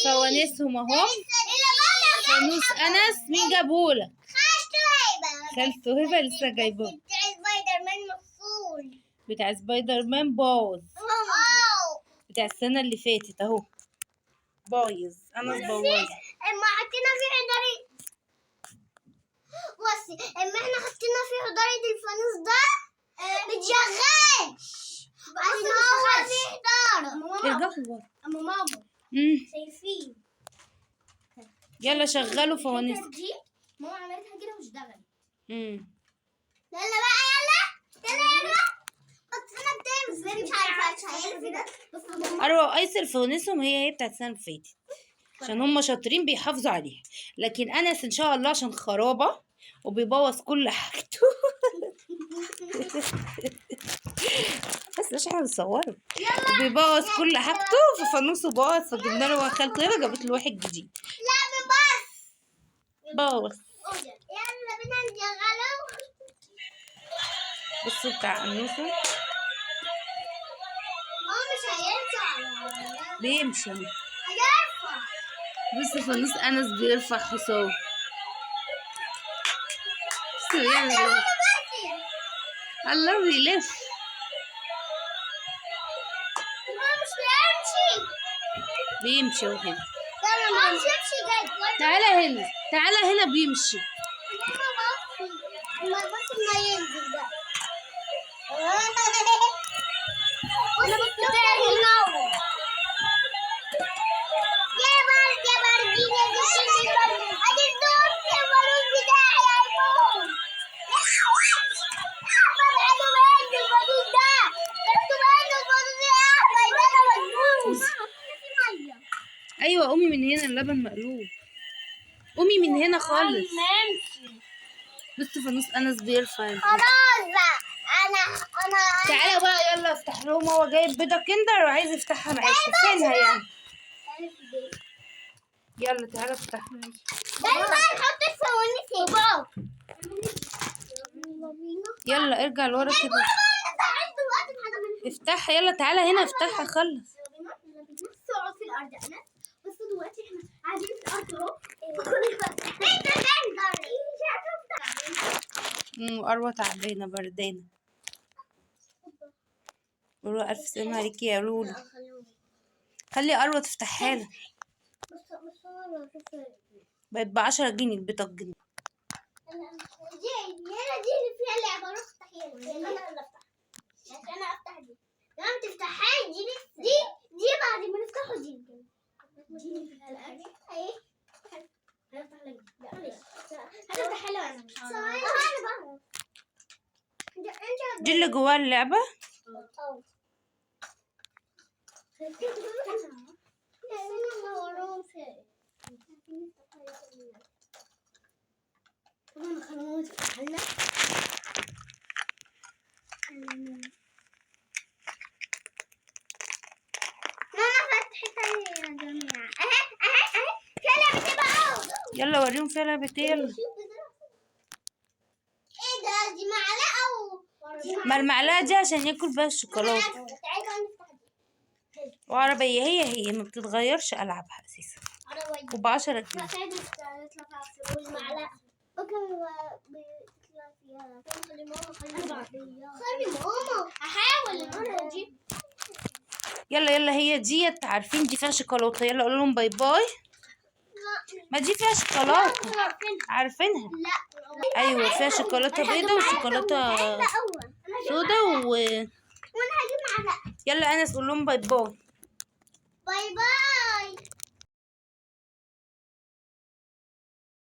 فوانيسهم اهو. فانوس انس مين جابهولك؟ خالته هبه لسه جايباه. بتاع سبايدر مان باظ. بتاع السنه اللي فاتت اهو بايظ. انس بوظ. اما حطينا فيه حضاري. بصي اما احنا حطينا فيه حضاري الفانوس ده متشغلش عشان هو فيه حضاره. ارجعوا لورا. اما ماما شايفين. يلا شغلوا فوانيس. دي ماما عملتها كده واشتغلت. يلا بقى يلا بس انا بتاعي مش عارفه كده. اروى ايسر فوانيسهم هي بتاعت السنه اللي فاتت عشان هم شاطرين بيحافظوا عليها. لكن انس ان شاء الله عشان خرابه وبيبوظ كل حاجته. بس مش احنا بنصوره. وبيبوظ كل حاجته ففانوسه باظ فجبنا له خالته هنا جابت له واحد جديد. لا باظ. يلا بينا نشغله. بصوا بتاع انوسه هو مش هينفع. بيمشي. هيرفع. بص فانوس انس بيرفع حصان. بصوا بيعمل ايه. الله بيلف. بيمشي اهو هنا. تعالى هنا تعالى هنا بيمشي. ايوه قومي من هنا اللبن مقلوب. قومي من هنا خالص. بص فانوس انس بيرفع. خلاص بقى انا تعالى بقى يلا افتح لهم. هو جايب بيضه كندر وعايز يفتحها معاك. فينها يعني؟ يلا تعالى افتحها. بقى نحط الفوانيس هنا. يلا ارجع لورا كده. افتحها يلا تعالى هنا افتحها خلص. اقعد في الارض انا. بس دلوقتي احنا قاعدين في الارض اهو. اروى تعبانه بردانه. قولوا الف سلامه عليكي يا لولو. خلي اروى تفتحها لك. بقت ب10 جنيه البيضه الجنيه. دي اللي فيها لعبه. روح افتحيها. انا اللي افتح عشان انا افتح دي. لما تفتحها دي بعد ما نفتحه دي اللي فيها الاكل. اهي هفتح لك. هتفتح حلوه. انا بعرف. دي اللي جواها اللعبه. يلا وريهم فيها لعبة ايه. يلا. ايه ده؟ دي معلقة ما المعلقة دي عشان ياكل بيها الشوكولاتة. وعربية هي ما بتتغيرش ألعابها أساسا. وب10 جنيه. يلا يلا هي ديت عارفين دي فيها شوكولاتة. يلا قول لهم باي باي. ما دي فيها شوكولاتة عارفينها. ايوه فيها شوكولاتة بيضة وشوكولاتة سودا يلا انس قول لهم باي باي.